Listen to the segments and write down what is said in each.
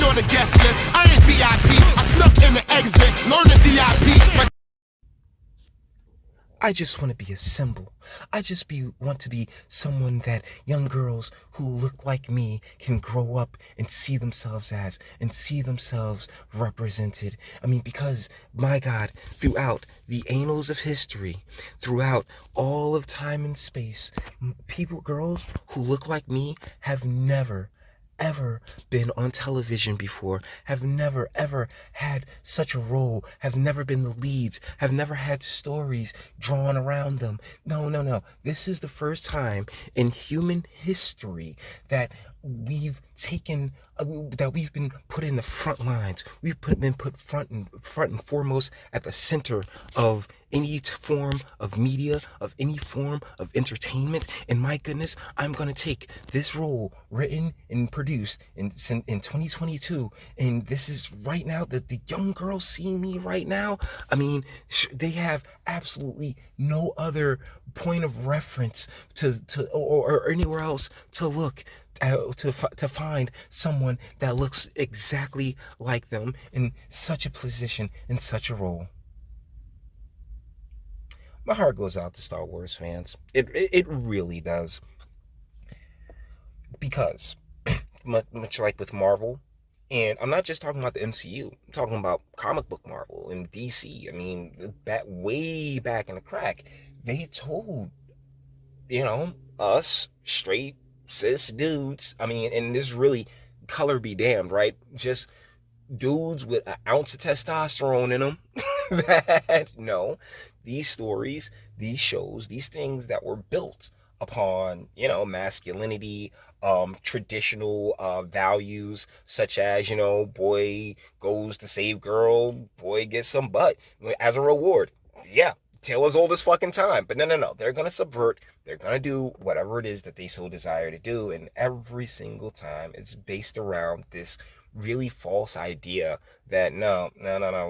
on the guest list. I ain't VIP. I snuck in the exit, learning VIP. I just want to be a symbol. I just want to be someone that young girls who look like me can grow up and see themselves as, and see themselves represented. I mean, because, my God, throughout the annals of history, throughout all of time and space, girls who look like me have never ever been on television before, have never ever had such a role, have never been the leads, have never had stories drawn around them. No. This is the first time in human history that we've taken, that we've been put in the front lines. Been put front and foremost at the center of any form of media, of any form of entertainment. And my goodness, I'm gonna take this role written and produced in 2022, and this is right now the young girls seeing me right now. I mean, they have absolutely no other point of reference or anywhere else to look to find someone that looks exactly like them in such a position, in such a role. My heart goes out to Star Wars fans. It really does. Because, much like with Marvel, and I'm not just talking about the MCU, I'm talking about comic book Marvel and DC. I mean, way back in the crack, they told, us straight cis dudes, I mean, and this really, color be damned, right? Just dudes with an ounce of testosterone in them that no, these stories, these shows, these things that were built upon, masculinity, traditional values such as, boy goes to save girl, boy gets some butt as a reward. Yeah, tale as old as fucking time. But no. They're going to subvert. They're going to do whatever it is that they so desire to do. And every single time it's based around this really false idea that no,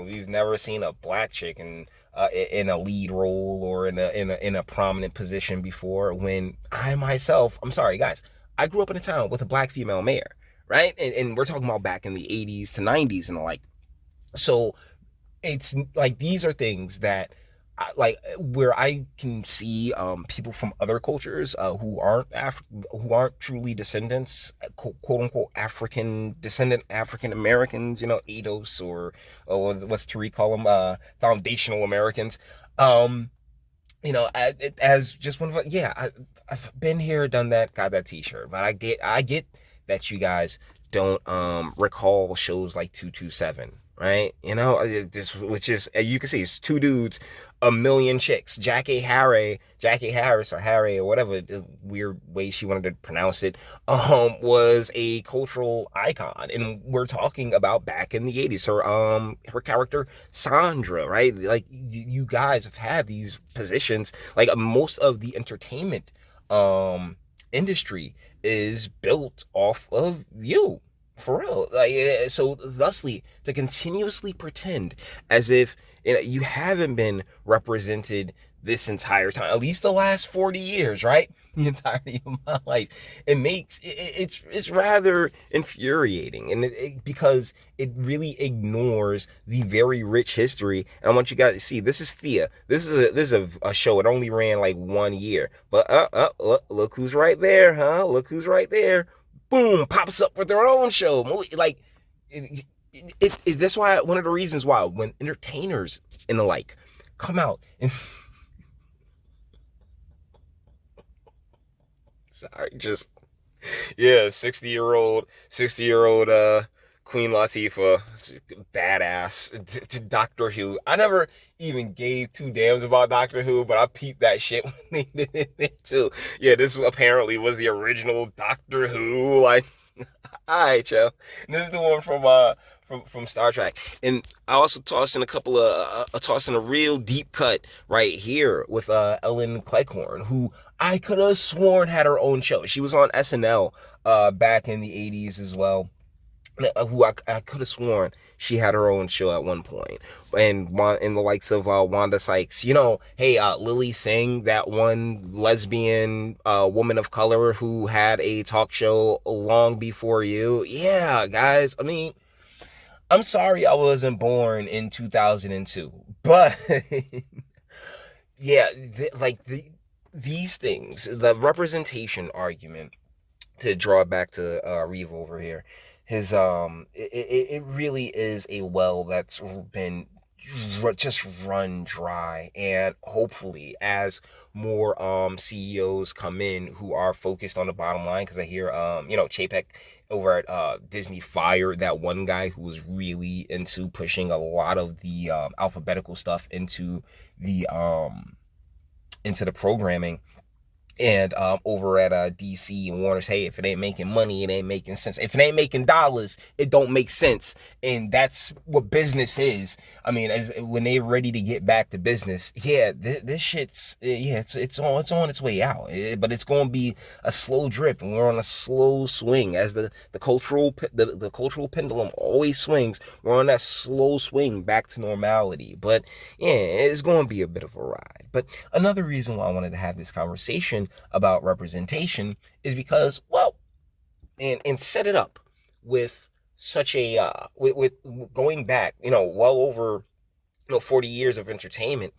we've never seen a black chick in a lead role or in a prominent position before, when I myself, I'm sorry guys, I grew up in a town with a black female mayor, right? And we're talking about back in the 80s to 90s and the like. So it's like, these are things that where I can see people from other cultures who aren't truly descendants, quote unquote African descendant African Americans, ADOS or what's Tariq call them, foundational Americans, as just one of, I've been here, done that, got that t-shirt. But I get that you guys don't recall shows like 227, right? Which is, you can see, it's two dudes, a million chicks. Jackie Harris or Harry or whatever the weird way she wanted to pronounce it, was a cultural icon. And we're talking about back in the 80s. Her character Sandra, right? Like, you guys have had these positions. Like, most of the entertainment industry is built off of you, for real. Like, so thusly, to continuously pretend as if you haven't been represented this entire time, at least the last 40 years, right? The entirety of my life, it's rather infuriating, and because it really ignores the very rich history. And I want you guys to see, this is Thea. This is a show. It only ran like 1 year, but look who's right there, huh? Look who's right there. Boom, pops up with their own show. Like, that's why, one of the reasons why when entertainers and the like come out and sorry, just 60-year-old Queen Latifah, badass, to Doctor Who. I never even gave two damns about Doctor Who, but I peeped that shit when they did it too. Yeah, this apparently was the original Doctor Who. Like, alright, yo. And this is the one from Star Trek. And I also tossed in a real deep cut right here with Ellen Cleghorn, who I could have sworn had her own show. She was on SNL back in the 80s as well. Who I could have sworn she had her own show at one point. And in the likes of Wanda Sykes, hey, Lily Singh, that one lesbian woman of color who had a talk show long before you. Yeah, guys, I mean, I'm sorry I wasn't born in 2002, but yeah, these things, the representation argument, to draw back to Reeve over here, it really is a well that's been just run dry. And hopefully, as more CEOs come in who are focused on the bottom line, because I hear Chapek over at Disney fired that one guy who was really into pushing a lot of the alphabetical stuff into the programming. And over at DC and Warner's, hey, if it ain't making money, it ain't making sense. If it ain't making dollars, it don't make sense. And that's what business is. I mean, when they're ready to get back to business, yeah, this shit's it's on its way out. But it's going to be a slow drip, and we're on a slow swing. As the cultural pendulum always swings, we're on that slow swing back to normality. But yeah, it's going to be a bit of a ride. But another reason why I wanted to have this conversation about representation is because, well, and set it up with such a with going back, well over 40 years of entertainment,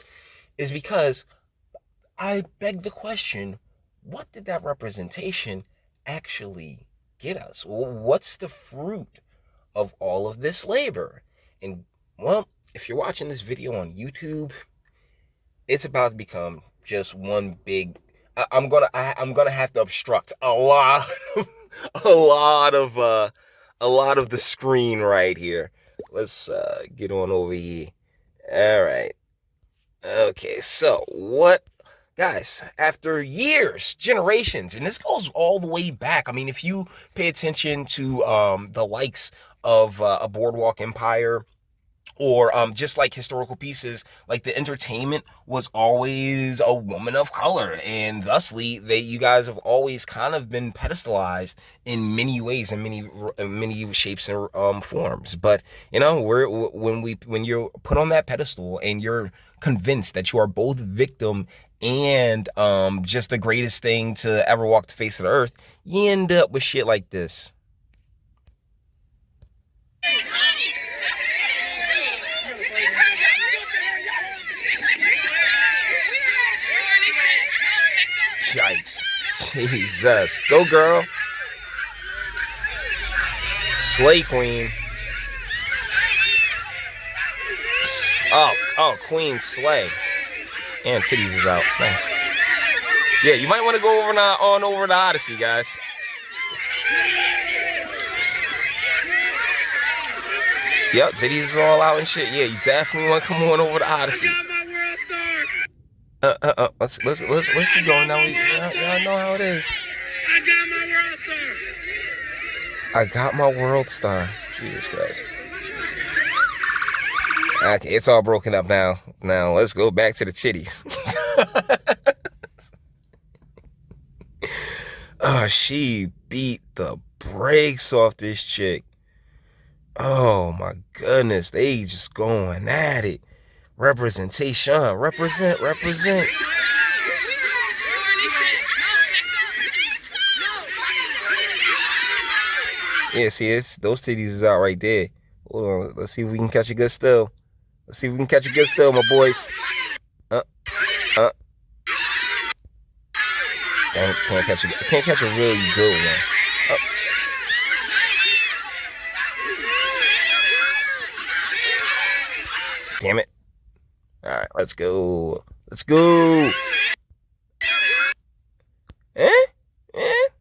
is because I beg the question, what did that representation actually get us? What's the fruit of all of this labor? And well, if you're watching this video on YouTube, it's about to become just one big. I'm gonna have to obstruct a lot, a lot of the screen right here. Let's get on over here. All right. Okay. So what, guys? After years, generations, and this goes all the way back. I mean, if you pay attention to the likes of a Boardwalk Empire, or just like historical pieces, like the entertainment was always a woman of color, and thusly you guys have always kind of been pedestalized in many ways, in many shapes and forms. But when you're put on that pedestal and you're convinced that you are both victim and just the greatest thing to ever walk the face of the earth, you end up with shit like this. Yikes. Jesus. Go, girl. Slay queen. Oh, queen slay. And titties is out. Nice. Yeah, you might want to go over to Odyssey, guys. Yep, titties is all out and shit. Yeah, you definitely want to come on over to Odyssey. Let's keep going now. Y'all know how it is. I got my world star. Jesus Christ. Okay, it's all broken up now. Now let's go back to the titties. She beat the brakes off this chick. Oh my goodness, they just going at it. Representation, represent. Yeah, see, those titties is out right there. Hold on, let's see if we can catch a good still. My boys. Dang, can't catch a really good one. Damn it. All right, let's go.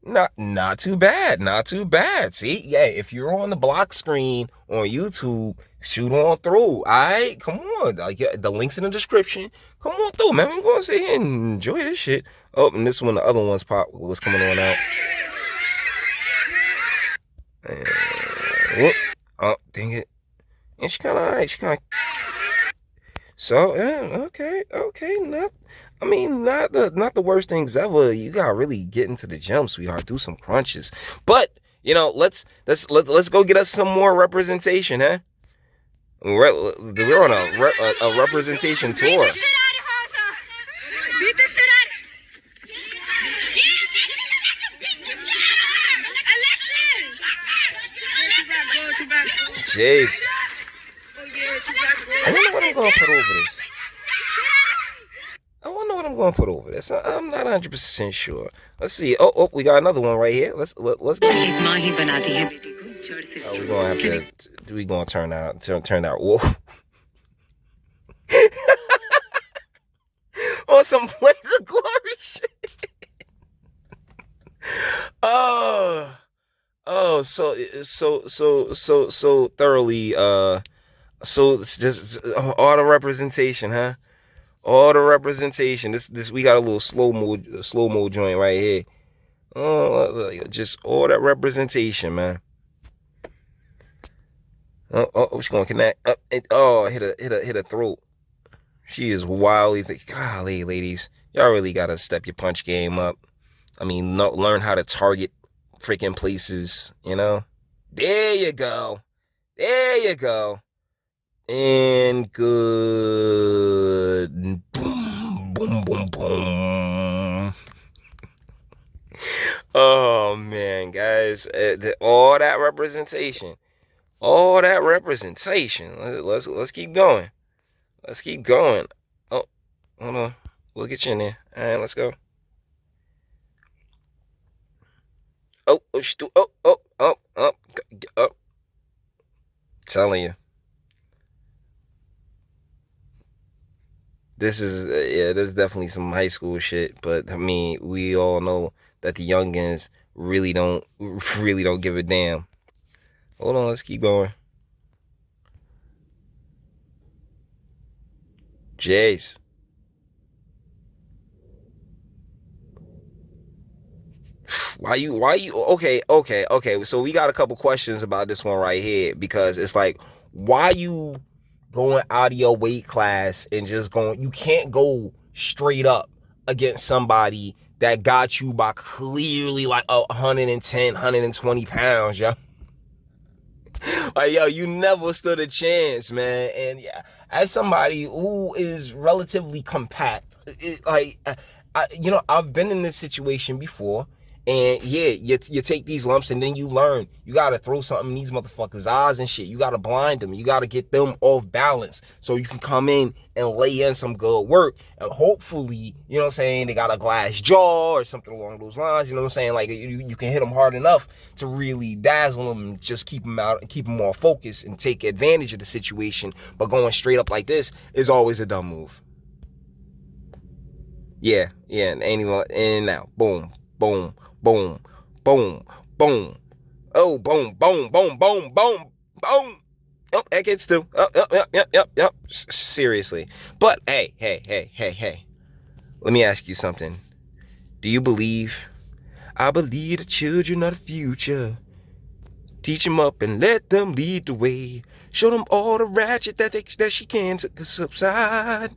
Not too bad. See, yeah, if you're on the block screen on YouTube, shoot on through. All right, come on. The link's in the description. Come on through, man. I'm going to sit here and enjoy this shit. Oh, and this one, the other one's was coming on out. Whoop. Oh, dang it. And she kind of alright. So, yeah, okay. Not the worst things ever. You gotta really get into the gym, sweetheart. Do some crunches. But let's go get us some more representation, huh? We're on a representation tour. Beat the shit out. Alexis! Jeez. I wonder what I'm gonna put over this. I wonder what I'm gonna put over this. I'm not 100% sure. Let's see. Oh, we got another one right here. Let's go. Oh, we're gonna have to. We gonna turn out. Whoa. On some Blaze of Glory shit. So thoroughly. So it's just all the representation, huh? All the representation. This we got a little slow mo joint right here. Oh, just all that representation, man. She's gonna connect. Hit a throat. She is wildly golly, ladies. Y'all really gotta step your punch game up. I mean, learn how to target freaking places, you know? There you go. There you go. And good. Boom, boom, boom, boom. Oh, man, guys. All that representation. All that representation. Let's keep going. Let's keep going. Oh, hold on. We'll get you in there. All right, let's go. Oh. Telling you. This is, this is definitely some high school shit. But, I mean, we all know that the youngins really don't give a damn. Hold on, let's keep going. Jace. Why you okay, so we got a couple questions about this one right here, because it's like, why you going out of your weight class and just going, you can't go straight up against somebody that got you by clearly like 110, 120 pounds, yo. Like, yo, you never stood a chance, man. And yeah, as somebody who is relatively compact, I've been in this situation before. And yeah, you take these lumps and then you learn. You got to throw something in these motherfuckers' eyes and shit. You got to blind them. You got to get them off balance so you can come in and lay in some good work. And hopefully, you know what I'm saying, they got a glass jaw or something along those lines. You know what I'm saying? Like, you can hit them hard enough to really dazzle them and just keep them out and keep them more focused and take advantage of the situation. But going straight up like this is always a dumb move. Yeah, and in and out. Boom, boom. Boom, boom, boom. Oh, boom, boom, boom, boom, boom, boom. Oh, that gets too. Yep. Seriously. But hey. Let me ask you something. Do you believe? I believe the children are the future. Teach them up and let them lead the way. Show them all the ratchet that she can subside.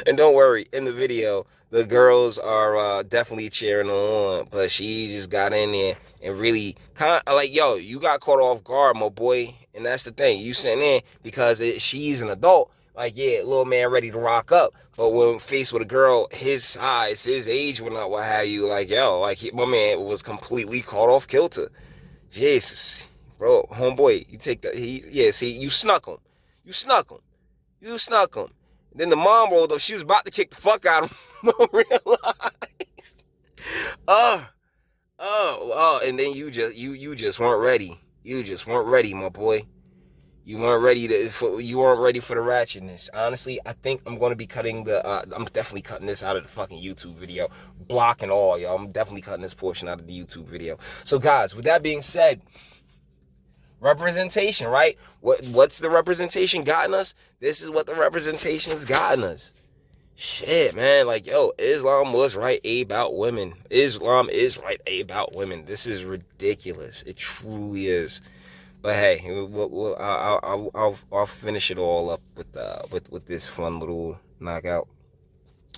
And don't worry, in the video, the girls are definitely cheering on, but she just got in there and really kind of like, yo, you got caught off guard, my boy. And that's the thing, you sitting in because she's an adult. Like, yeah, little man ready to rock up. But when faced with a girl his size, his age, what have you, like, yo, like, my man was completely caught off kilter. Jesus, bro, homeboy, you take that. You snuck him. You snuck him. Then the mom rolled up. She was about to kick the fuck out of him. Realized. And then you just weren't ready. You just weren't ready, my boy. You weren't ready for the ratchetness. Honestly, I think I'm going to be cutting I'm definitely cutting this out of the fucking YouTube video. Block and all, y'all. I'm definitely cutting this portion out of the YouTube video. So, guys, with that being said, representation, right? What's the representation gotten us? This is what the representation has gotten us. Shit, man. Like, yo, Islam was right about women. Islam is right about women. This is ridiculous. It truly is. But hey, I'll finish it all up with this fun little knockout.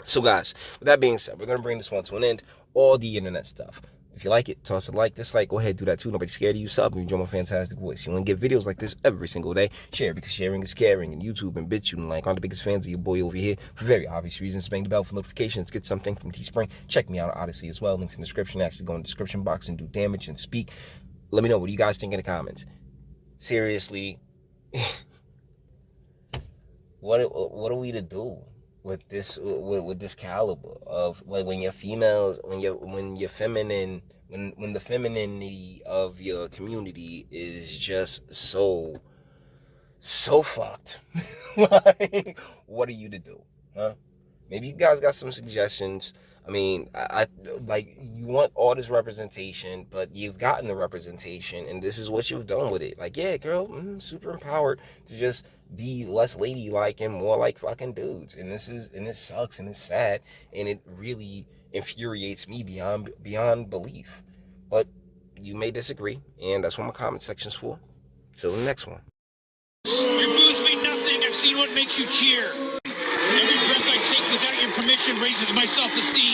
So, guys, with that being said, we're gonna bring this one to an end. All the internet stuff. If you like it, toss a like, dislike, go ahead, do that too. Nobody's scared of you. Sub and enjoy my fantastic voice. You want to get videos like this every single day? Share, because sharing is caring. And YouTube and Bitchute and like, I'm the biggest fans of your boy over here for very obvious reasons. Bang the bell for notifications. Get something from Teespring. Check me out on Odyssey as well. Links in the description. Actually go in the description box and do damage and speak Let me know, what do you guys think in the comments? Seriously, what are we to do with this caliber of, like, when your females, when you're feminine, when the femininity of your community is just so fucked. Like, what are you to do, huh? Maybe you guys got some suggestions. I mean, I like, you want all this representation, but you've gotten the representation, and this is what you've done with it. Like, yeah, girl, super empowered to just be less ladylike and more like fucking dudes. And it sucks and it's sad, and it really infuriates me beyond belief. But you may disagree, and that's what my comment section's for. Till the next one. Your booze mean nothing. I've seen what makes you cheer. Every breath I take without your permission raises my self-esteem.